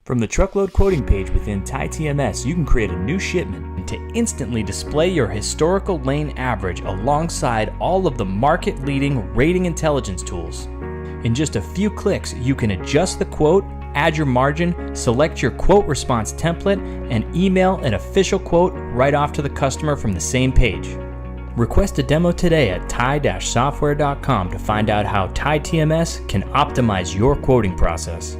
From the truckload quoting page within TMS, you can create a new shipment to instantly display your historical lane average alongside all of the market-leading rating intelligence tools. In just a few clicks, you can adjust the quote, add your margin, select your quote response template, and email an official quote right off to the customer from the same page. Request a demo today at tie-software.com to find out how TMS can optimize your quoting process.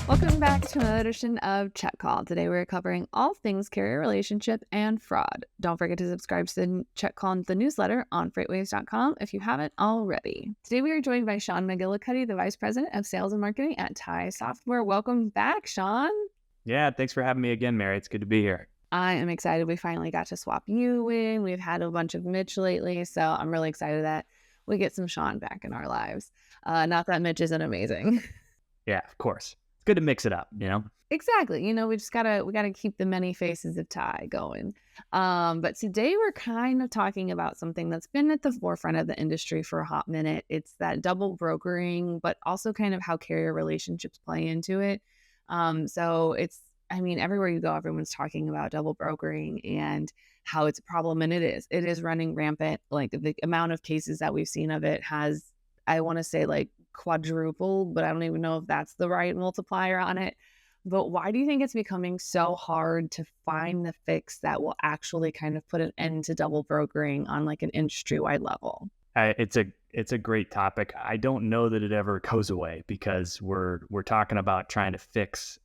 Welcome back to another edition of Check Call. Today we're covering all things carrier relationship and fraud. Don't forget to subscribe to the Check Call the newsletter on FreightWaves.com if you haven't already. Today we are joined by Sean McGillicuddy, the Vice President of Sales and Marketing at TIE Software. Welcome back, Sean. Yeah, thanks for having me again, Mary. It's good to be here. I am excited we finally got to swap you in. We've had a bunch of Mitch lately, so I'm really excited that we get some Sean back in our lives. Not that Mitch isn't amazing. Yeah, of course. Good to mix it up, you know? Exactly. We just gotta keep the many faces of TIE going. But today we're kind of talking about something that's been at the forefront of the industry for a hot minute. It's that double brokering, but also kind of how carrier relationships play into it. So everywhere you go, everyone's talking about double brokering and how it's a problem, and it is running rampant. Like the amount of cases that we've seen of it has, I want to say, like quadrupled, but I don't even know if that's the right multiplier on it. But why do you think it's becoming so hard to find the fix that will actually kind of put an end to double brokering on like an industry-wide level? It's a great topic. I don't know that it ever goes away because we're talking about trying to fix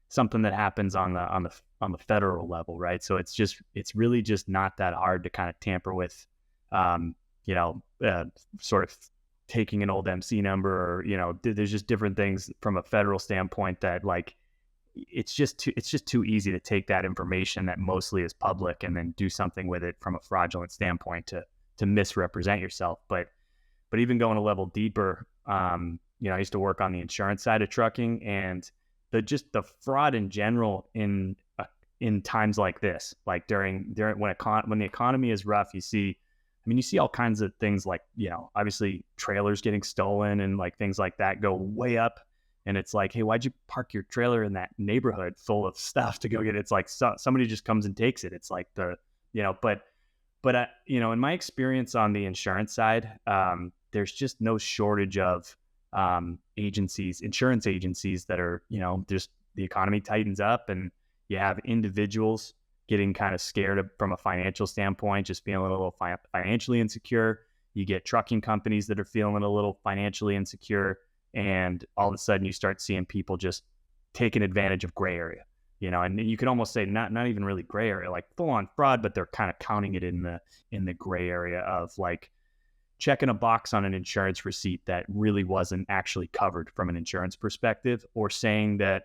something that happens on the federal level, right? So it's really just not that hard to kind of tamper with, sort of taking an old MC number, or there's just different things from a federal standpoint that like it's just too easy to take that information that mostly is public and then do something with it from a fraudulent standpoint to misrepresent yourself. But even going a level deeper, I used to work on the insurance side of trucking, and the fraud in general in times like this, like during when the economy is rough, you see all kinds of things like, obviously trailers getting stolen and like things like that go way up. And it's like, hey, why'd you park your trailer in that neighborhood full of stuff to go get it? It's like somebody just comes and takes it. It's like but in my experience on the insurance side, there's just no shortage of insurance agencies that are, just the economy tightens up and you have individuals getting kind of scared from a financial standpoint, just feeling a little financially insecure. You get trucking companies that are feeling a little financially insecure, and all of a sudden you start seeing people just taking advantage of gray area, and you could almost say not even really gray area, like full on fraud, but they're kind of counting it in the gray area of like checking a box on an insurance receipt that really wasn't actually covered from an insurance perspective, or saying that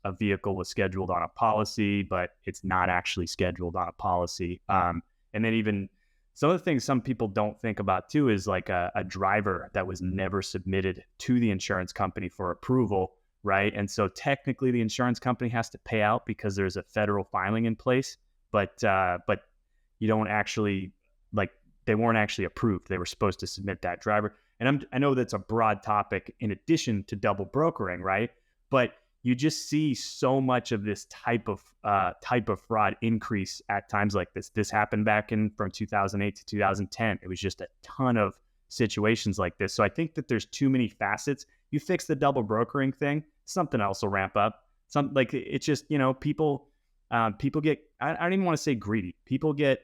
a vehicle was scheduled on a policy, but it's not actually scheduled on a policy. And then even some of the things some people don't think about too is like a driver that was never submitted to the insurance company for approval, right? And so technically the insurance company has to pay out because there's a federal filing in place, but you don't actually, like, they weren't actually approved. They were supposed to submit that driver. And I know that's a broad topic in addition to double brokering, right? But you just see so much of this type of fraud increase at times like this. This happened back from 2008 to 2010. It was just a ton of situations like this. So I think that there's too many facets. You fix the double brokering thing, something else will ramp up. It's just, people get, I don't even want to say greedy. People get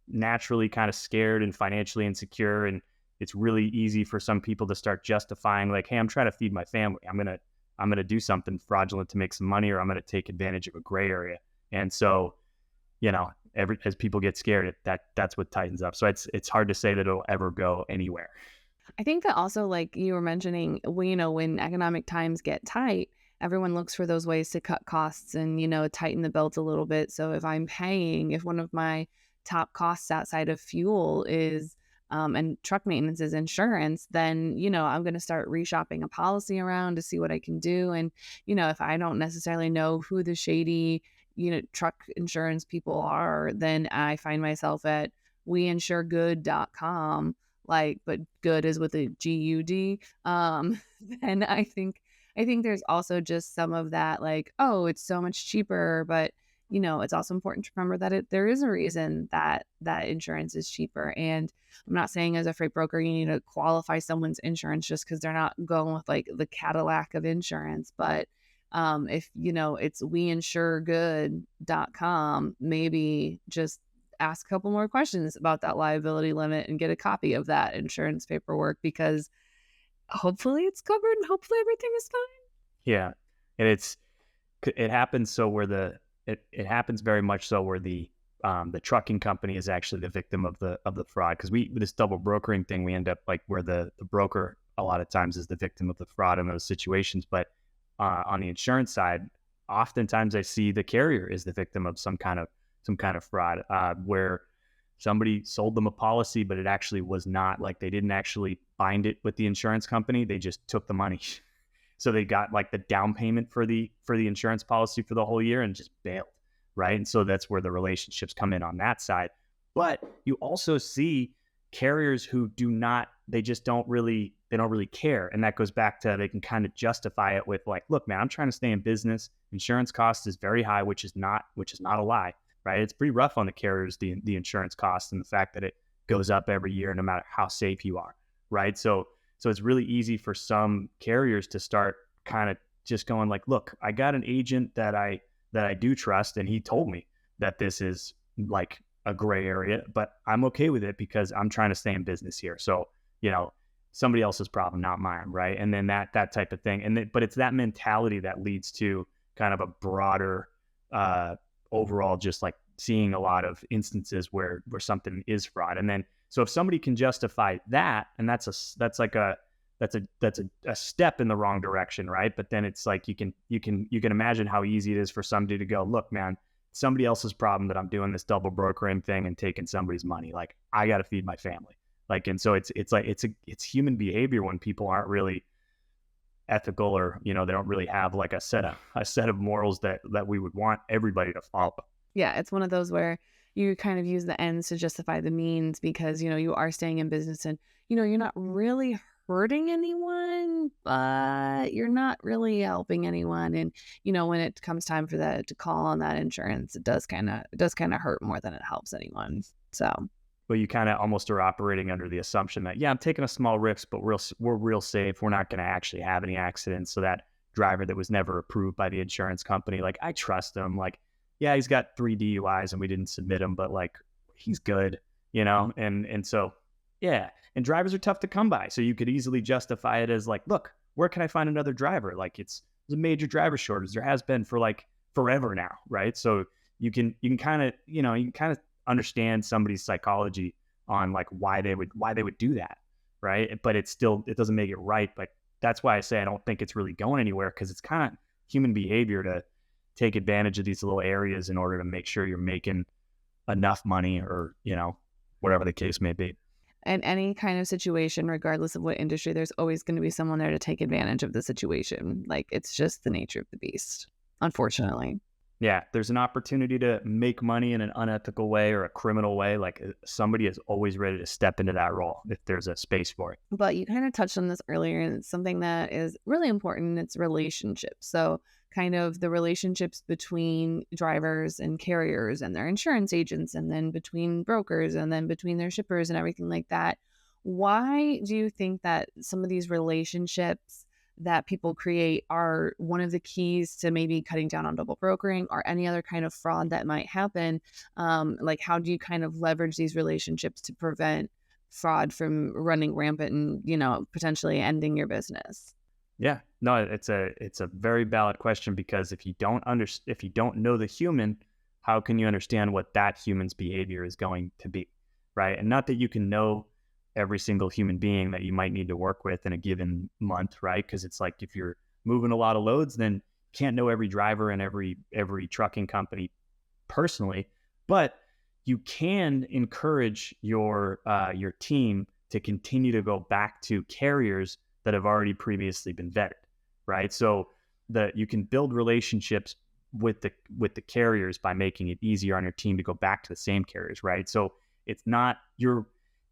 naturally kind of scared and financially insecure, and it's really easy for some people to start justifying like, hey, I'm trying to feed my family. I'm going to do something fraudulent to make some money, or I'm going to take advantage of a gray area. And so, as people get scared, that's what tightens up. So it's hard to say that it'll ever go anywhere. I think that also, like you were mentioning, when economic times get tight, everyone looks for those ways to cut costs and, tighten the belt a little bit. So if one of my top costs outside of fuel is and truck maintenance is insurance, then, I'm going to start reshopping a policy around to see what I can do. And, if I don't necessarily know who the shady, truck insurance people are, then I find myself at weinsuregood.com, like, but good is with a GUD. And I think there's also just some of that, like, oh, it's so much cheaper, but it's also important to remember that there is a reason that insurance is cheaper. And I'm not saying as a freight broker you need to qualify someone's insurance just because they're not going with like the Cadillac of insurance, but if it's weinsuregood.com, maybe just ask a couple more questions about that liability limit and get a copy of that insurance paperwork, because hopefully it's covered and hopefully everything is fine. Yeah. And it happens so where it happens very much so where the trucking company is actually the victim of the fraud. Because with this double brokering thing, we end up like where the broker a lot of times is the victim of the fraud in those situations. But on the insurance side, oftentimes I see the carrier is the victim of some kind of fraud, where somebody sold them a policy, but it actually was not, like, they didn't actually bind it with the insurance company. They just took the money. So they got like the down payment for the insurance policy for the whole year and just bailed, right? And so that's where the relationships come in on that side. But you also see carriers who they don't really care. And that goes back to, they can kind of justify it with like, look, man, I'm trying to stay in business. Insurance cost is very high, which is not a lie, right? It's pretty rough on the carriers, the insurance cost, and the fact that it goes up every year, no matter how safe you are, right? So it's really easy for some carriers to start kind of just going like, look, I got an agent that I do trust, and he told me that this is like a gray area, but I'm okay with it because I'm trying to stay in business here. So, somebody else's problem, not mine, right? And then that type of thing. But it's that mentality that leads to kind of a broader overall, just like seeing a lot of instances where something is fraud. And then, so if somebody can justify that, and that's a step in the wrong direction, right? But then it's like you can imagine how easy it is for somebody to go, look, man, somebody else's problem that I'm doing this double brokering thing and taking somebody's money. Like, I got to feed my family. Like, and so it's human behavior when people aren't really ethical, or they don't really have like a set of morals that we would want everybody to follow. Yeah, it's one of those where you kind of use the ends to justify the means, because you are staying in business, and you're not really hurting anyone, but you're not really helping anyone. And when it comes time for that to call on that insurance, it does kind of hurt more than it helps anyone. So, but you kind of almost are operating under the assumption that, yeah, I'm taking a small risk, but we're real safe. We're not going to actually have any accidents. So that driver that was never approved by the insurance company, like, I trust him. Like, yeah, he's got 3 DUIs and we didn't submit him, but like, he's good, and so, yeah. And drivers are tough to come by. So you could easily justify it as like, look, where can I find another driver? Like, there's a major driver shortage. There has been for like forever now, right? So you can kind of understand somebody's psychology on like why they would do that, right? But it doesn't make it right. But that's why I say I don't think it's really going anywhere, because it's kind of human behavior to take advantage of these little areas in order to make sure you're making enough money, or whatever the case may be. In any kind of situation, regardless of what industry, there's always going to be someone there to take advantage of the situation. Like, it's just the nature of the beast, unfortunately. Yeah, there's an opportunity to make money in an unethical way or a criminal way. Like, somebody is always ready to step into that role if there's a space for it. But you kind of touched on this earlier, and it's something that is really important. It's relationships. So kind of the relationships between drivers and carriers and their insurance agents, and then between brokers, and then between their shippers and everything like that. Why do you think that some of these relationships that people create are one of the keys to maybe cutting down on double brokering or any other kind of fraud that might happen? Like, how do you kind of leverage these relationships to prevent fraud from running rampant and, potentially ending your business? Yeah, no, it's a very valid question, because if you don't know the human, how can you understand what that human's behavior is going to be, right? And not that you can know every single human being that you might need to work with in a given month, right? Because it's like, if you're moving a lot of loads, then you can't know every driver and every trucking company personally. But you can encourage your team to continue to go back to carriers that have already previously been vetted, right? So that you can build relationships with the carriers by making it easier on your team to go back to the same carriers, right? So it's not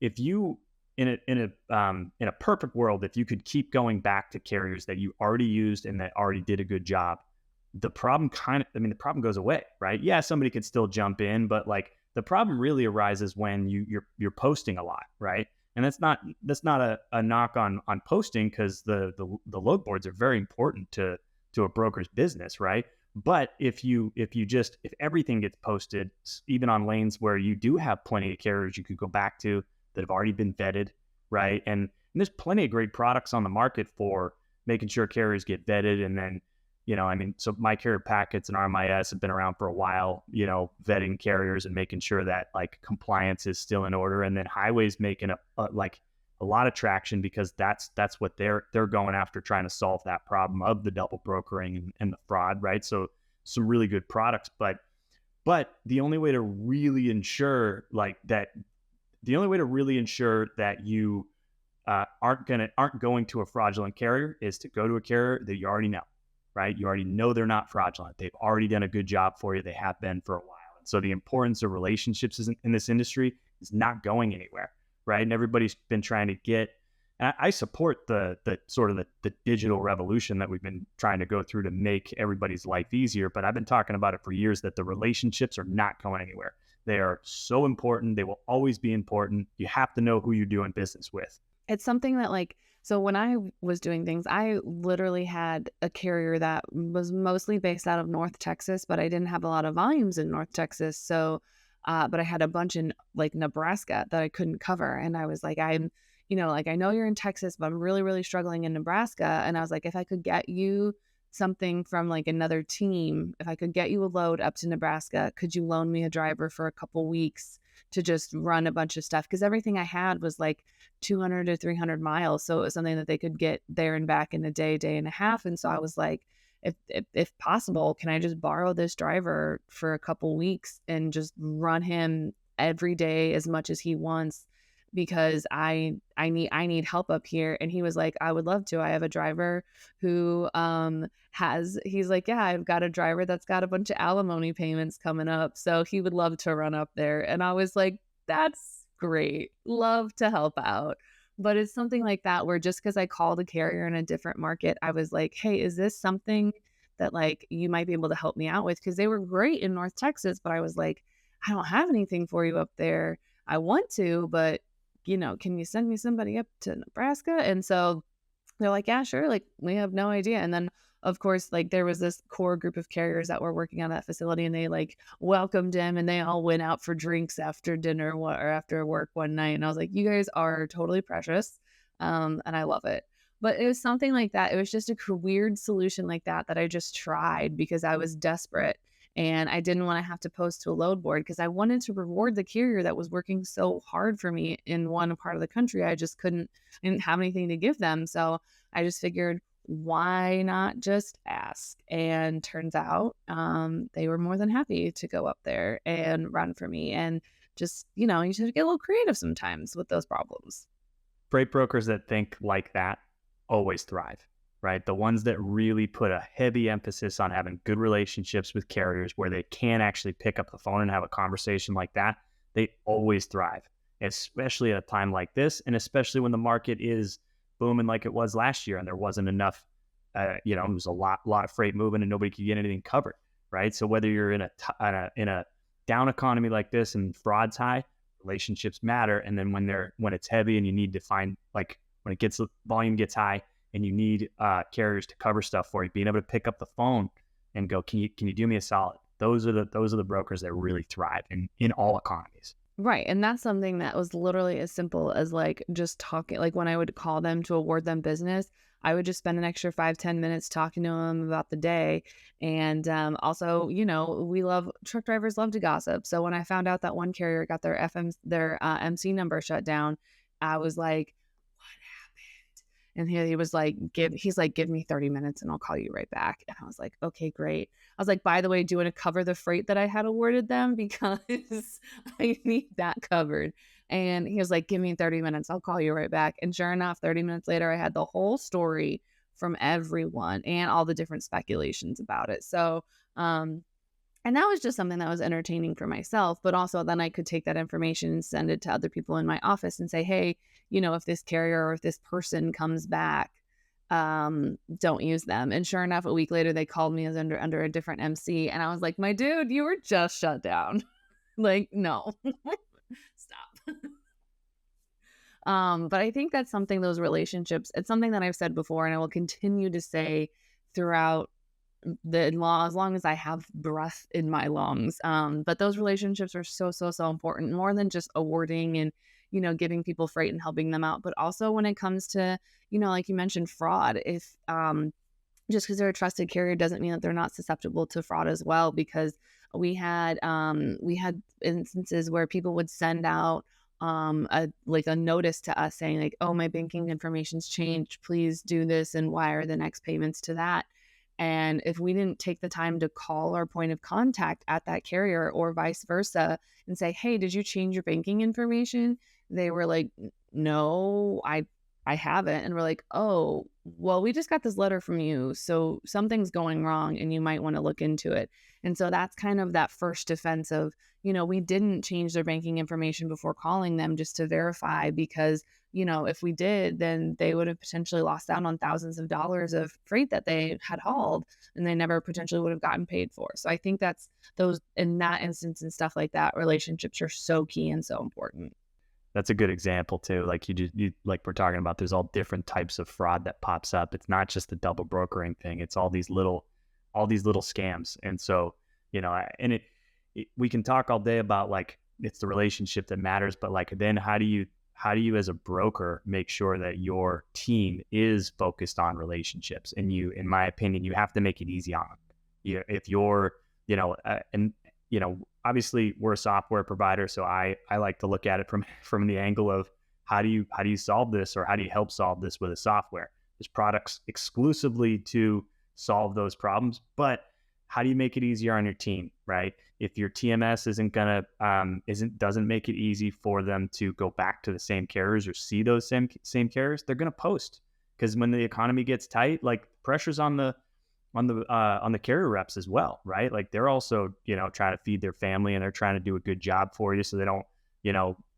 if you in a perfect world, if you could keep going back to carriers that you already used and that already did a good job, the problem goes away, right? Yeah, somebody could still jump in, but like the problem really arises when you're posting a lot, right? And that's not a knock on posting, because the load boards are very important to a broker's business, right? But if everything gets posted, even on lanes where you do have plenty of carriers you could go back to that have already been vetted, right? And there's plenty of great products on the market for making sure carriers get vetted. And then, so My Carrier Packets and RMIS have been around for a while, vetting carriers and making sure that like compliance is still in order. And then Highway's making a lot of traction, because that's what they're going after, trying to solve that problem of the double brokering and the fraud, right? So some really good products, but the only way to really ensure that you aren't going to a fraudulent carrier is to go to a carrier that you already know, right? You already know they're not fraudulent. They've already done a good job for you. They have been for a while. And so the importance of relationships in this industry is not going anywhere, right? And everybody's been trying to get, and I support the sort of the digital revolution that we've been trying to go through to make everybody's life easier. But I've been talking about it for years, that the relationships are not going anywhere. They are so important. They will always be important. You have to know who you're doing business with. It's something that so when I was doing things, I literally had a carrier that was mostly based out of North Texas, but I didn't have a lot of volumes in North Texas. So, but I had a bunch in like Nebraska that I couldn't cover. And I was like, I know you're in Texas, but I'm really, really struggling in Nebraska. And I was like, if I could get you something from like another team, if I could get you a load up to Nebraska, could you loan me a driver for a couple weeks to just run a bunch of stuff? Because everything I had was like 200 to 300 miles. So it was something that they could get there and back in a day and a half. And so I was like, if possible, can I just borrow this driver for a couple weeks and just run him every day as much as he wants? Because I need help up here. And he was like, I would love to. I have a driver who he's like, yeah, I've got a driver that's got a bunch of alimony payments coming up, so he would love to run up there. And I was like, that's great. Love to help out. But it's something like that where just because I called a carrier in a different market, I was like, hey, is this something that like you might be able to help me out with? Because they were great in North Texas, but I was like, I don't have anything for you up there. I want to, but can you send me somebody up to Nebraska? And so they're like, yeah, sure. Like, we have no idea. And then, of course, like there was this core group of carriers that were working on that facility, and they like welcomed him, and they all went out for drinks after dinner or after work one night. And I was like, you guys are totally precious. And I love it. But it was something like that. It was just a weird solution like that I just tried because I was desperate. And I didn't want to have to post to a load board because I wanted to reward the carrier that was working so hard for me in one part of the country. I didn't have anything to give them. So I just figured, why not just ask? And turns out they were more than happy to go up there and run for me. And just, you should get a little creative sometimes with those problems. Freight brokers that think like that always thrive. Right? The ones that really put a heavy emphasis on having good relationships with carriers where they can actually pick up the phone and have a conversation like that, they always thrive, especially at a time like this. And especially when the market is booming like it was last year and there wasn't enough, it was a lot of freight moving and nobody could get anything covered. Right? So whether you're in a down economy like this and fraud's high, relationships matter. And then when it's heavy and you need to find, like when volume gets high, and you need carriers to cover stuff for you, being able to pick up the phone and go, can you do me a solid? Those are the brokers that really thrive in all economies. Right. And that's something that was literally as simple as like just talking. Like when I would call them to award them business, I would just spend an extra 5-10 minutes talking to them about the day. And also, truck drivers love to gossip. So when I found out that one carrier got their MC number shut down, I was like, And he was like, give me 30 minutes and I'll call you right back. And I was like, okay, great. I was like, by the way, do you want to cover the freight that I had awarded them? Because I need that covered. And he was like, give me 30 minutes. I'll call you right back. And sure enough, 30 minutes later, I had the whole story from everyone and all the different speculations about it. So, and that was just something that was entertaining for myself, but also then I could take that information and send it to other people in my office and say, hey, if this carrier or if this person comes back, don't use them. And sure enough, a week later, they called me as under a different MC. And I was like, my dude, you were just shut down. Like, no, stop. But I think that's something, those relationships, it's something that I've said before, and I will continue to say throughout as long as I have breath in my lungs. But those relationships are so, so, so important, more than just awarding and, giving people freight and helping them out. But also when it comes to, like you mentioned, fraud, if, just because they're a trusted carrier doesn't mean that they're not susceptible to fraud as well, because we had instances where people would send out a notice to us saying like, oh, my banking information's changed, please do this and wire the next payments to that. And if we didn't take the time to call our point of contact at that carrier or vice versa and say, hey, did you change your banking information? They were like, no, I haven't. And we're like, oh, well, we just got this letter from you, so something's going wrong and you might want to look into it. And so that's kind of that first defense of, we didn't change their banking information before calling them just to verify, because, if we did, then they would have potentially lost out on thousands of dollars of freight that they had hauled and they never potentially would have gotten paid for. So I think that's those, in that instance and stuff like that, relationships are so key and so important. That's a good example too. Like you like we're talking about, there's all different types of fraud that pops up. It's not just the double brokering thing. It's all these little scams. And so, we can talk all day about like, it's the relationship that matters, but like, then how do you as a broker make sure that your team is focused on relationships? And in my opinion, you have to make it easy on them. If you're, obviously we're a software provider, so I like to look at it from the angle of how do you solve this, or how do you help solve this with a software? There's products exclusively to solve those problems, but how do you make it easier on your team, right? If your TMS doesn't make it easy for them to go back to the same carriers or see those same carriers, they're going to post, because when the economy gets tight, like pressure's on the carrier reps as well, right? Like they're also, trying to feed their family, and they're trying to do a good job for you so they don't,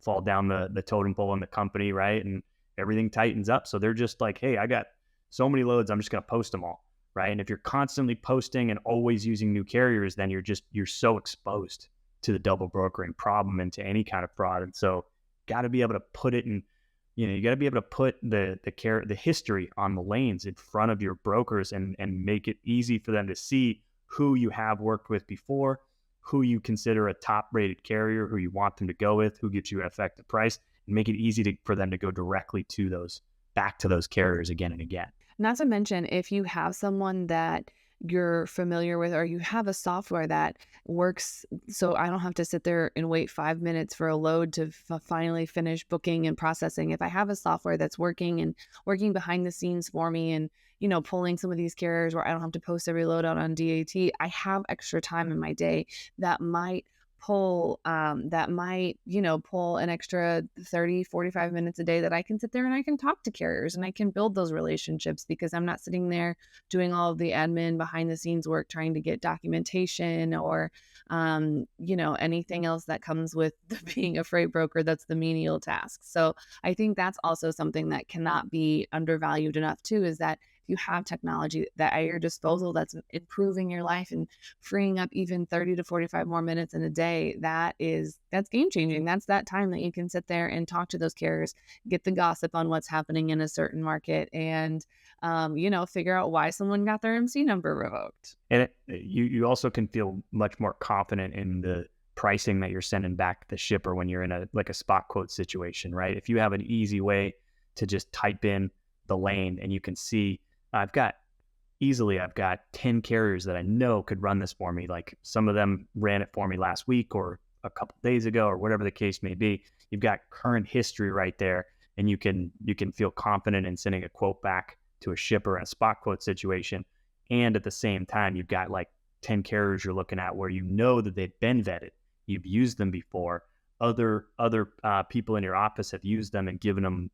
fall down the totem pole in the company, right? And everything tightens up. So they're just like, hey, I got so many loads, I'm just going to post them all, right? And if you're constantly posting and always using new carriers, then you're so exposed to the double brokering problem and to any kind of fraud. And so got to be able to put it in, you got to be able to put the history on the lanes in front of your brokers and make it easy for them to see who you have worked with before, who you consider a top rated carrier, who you want them to go with, who gives you an effective price, and make it easy for them to go directly to back to those carriers again and again. Not to mention, if you have someone that you're familiar with, or you have a software that works, so I don't have to sit there and wait 5 minutes for a load to finally finish booking and processing. If I have a software that's working behind the scenes for me, and pulling some of these carriers where I don't have to post every load out on DAT, I have extra time in my day that might pull an extra 30, 45 minutes a day that I can sit there and I can talk to carriers and I can build those relationships, because I'm not sitting there doing all of the admin behind the scenes work, trying to get documentation or, anything else that comes with being a freight broker. That's the menial task. So I think that's also something that cannot be undervalued enough too, is that you have technology that at your disposal that's improving your life and freeing up even 30 to 45 more minutes in a day, that's game changing. That's that time that you can sit there and talk to those carriers, get the gossip on what's happening in a certain market, and figure out why someone got their MC number revoked. And you also can feel much more confident in the pricing that you're sending back to the shipper when you're in a spot quote situation, right? If you have an easy way to just type in the lane and you can see, I've got 10 carriers that I know could run this for me. Like some of them ran it for me last week or a couple days ago or whatever the case may be. You've got current history right there. and you can feel confident in sending a quote back to a shipper in a spot quote situation. And at the same time, you've got like 10 carriers you're looking at where you know that they've been vetted. You've used them before. Other people in your office have used them and given them,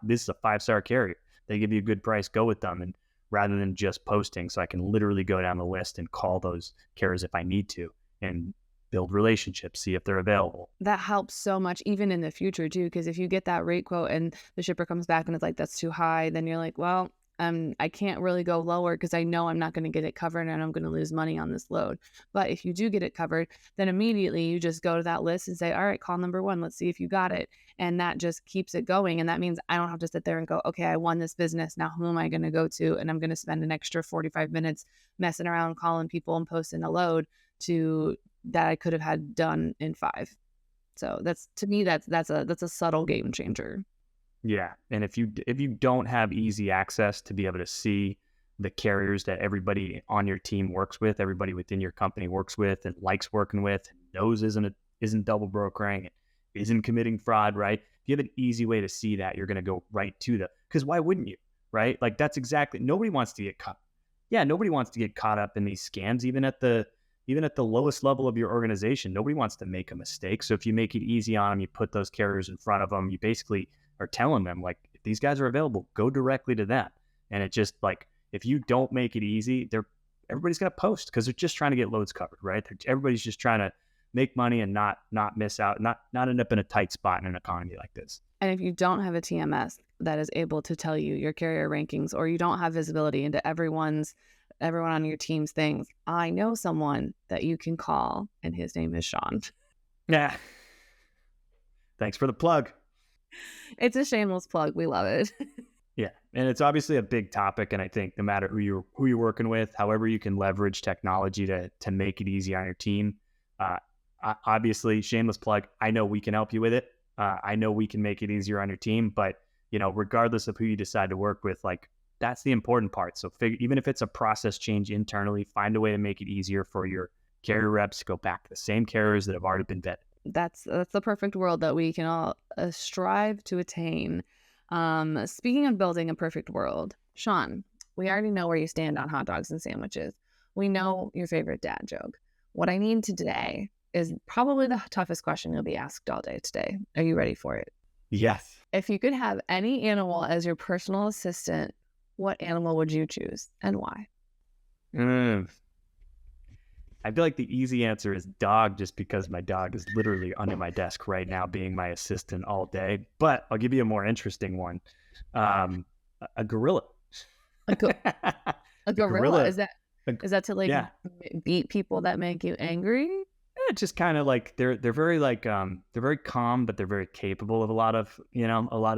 this is a 5-star carrier. They give you a good price, go with them. And rather than just posting, so I can literally go down the list and call those carriers if I need to and build relationships, see if they're available. That helps so much, even in the future too, because if you get that rate quote and the shipper comes back and it's like, that's too high, then you're like, well, I can't really go lower because I know I'm not going to get it covered and I'm going to lose money on this load. But if you do get it covered, then immediately you just go to that list and say, all right, call number 1. Let's see if you got it. And that just keeps it going. And that means I don't have to sit there and go, okay, I won this business. Now who am I going to go to? And I'm going to spend an extra 45 minutes messing around, calling people and posting a load that I could have had done in 5. So that's, to me, that's a subtle game changer. Yeah. And if you don't have easy access to be able to see the carriers that everybody on your team works with, everybody within your company works with and likes working with, knows isn't double brokering, isn't committing fraud, right? If you have an easy way to see that, you're going to go right to because why wouldn't you, right? Like that's exactly, nobody wants to get caught. Yeah. Nobody wants to get caught up in these scams, even at the lowest level of your organization. Nobody wants to make a mistake. So if you make it easy on them, you put those carriers in front of them, you basically are telling them, like, if these guys are available, go directly to them. And it just, like, if you don't make it easy, everybody's going to post because they're just trying to get loads covered, right? Everybody's just trying to make money and not miss out, not end up in a tight spot in an economy like this. And if you don't have a TMS that is able to tell you your carrier rankings, or you don't have visibility into everyone on your team's things, I know someone that you can call, and his name is Sean. Yeah. Thanks for the plug. It's a shameless plug. We love it. Yeah. And it's obviously a big topic. And I think no matter who you're working with, however you can leverage technology to make it easy on your team, obviously, shameless plug, I know we can help you with it. I know we can make it easier on your team, but regardless of who you decide to work with, like, that's the important part. So even if it's a process change internally, find a way to make it easier for your carrier reps to go back to the same carriers that have already been vetted. That's the perfect world that we can all strive to attain. Speaking of building a perfect world, Sean, we already know where you stand on hot dogs and sandwiches. We know your favorite dad joke. What I need today is probably the toughest question you'll be asked all day today. Are you ready for it? Yes. If you could have any animal as your personal assistant, what animal would you choose and why? I feel like the easy answer is dog, just because my dog is literally under my desk right now being my assistant all day. But I'll give you a more interesting one. A gorilla. A gorilla? Is that to, like, beat people that make you angry? It's just kind of like they're very they're very calm, but they're very capable of a lot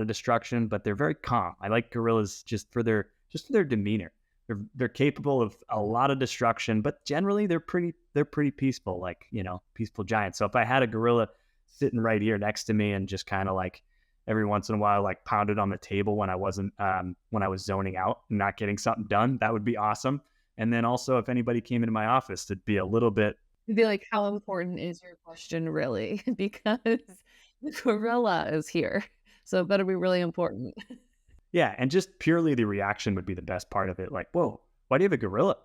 of destruction, but they're very calm. I like gorillas just for their demeanor. They're capable of a lot of destruction, but generally they're pretty peaceful, like, peaceful giants. So if I had a gorilla sitting right here next to me and just kind of like every once in a while, like, pounded on the table when I was zoning out and not getting something done, that would be awesome. And then also, if anybody came into my office, it'd be a little bit. It'd be like, how important is your question really? Because the gorilla is here, so it better be really important. Yeah, and just purely the reaction would be the best part of it. Like, whoa, why do you have a gorilla?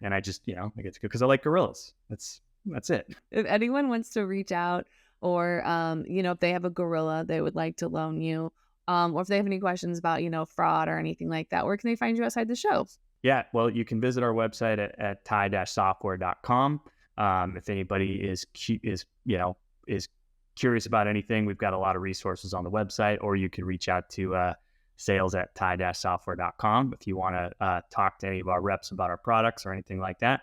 And I just, I get to go because I like gorillas. That's it. If anyone wants to reach out, or if they have a gorilla they would like to loan you, or if they have any questions about, fraud or anything like that, where can they find you outside the show? Yeah, well, you can visit our website at tie-software.com. If anybody is curious about anything, we've got a lot of resources on the website, or you can reach out to sales@tie-software.com if you want to talk to any of our reps about our products or anything like that.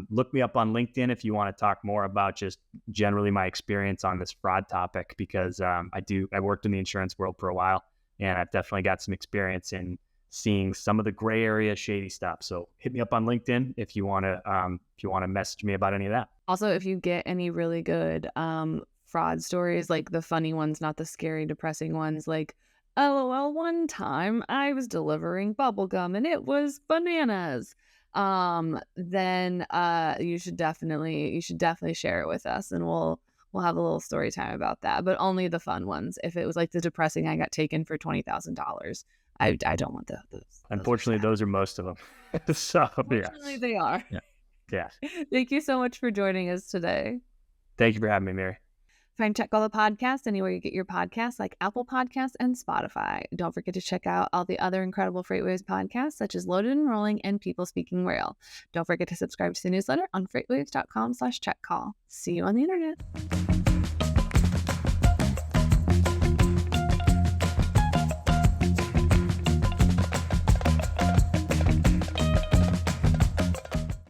Look me up on LinkedIn if you want to talk more about just generally my experience on this fraud topic, because I worked in the insurance world for a while, and I've definitely got some experience in seeing some of the gray area shady stuff. So hit me up on LinkedIn if you want to message me about any of that. Also, if you get any really good fraud stories, like the funny ones, not the scary, depressing ones, like, LOL, one time I was delivering bubblegum and it was bananas, then you should definitely share it with us, and we'll we'll have a little story time about that, but only the fun ones. If it was like the depressing, I got taken for $20,000, I don't want those. Unfortunately, those are most of them. So, Unfortunately, they are. Yeah. Thank you so much for joining us today. Thank you for having me, Mary. Find Check All the Podcasts anywhere you get your podcasts, like Apple Podcasts and Spotify. Don't forget to check out all the other incredible FreightWaves podcasts, such as Loaded and Rolling and People Speaking Rail. Don't forget to subscribe to the newsletter on freightwaves.com/checkcall. See you on the internet.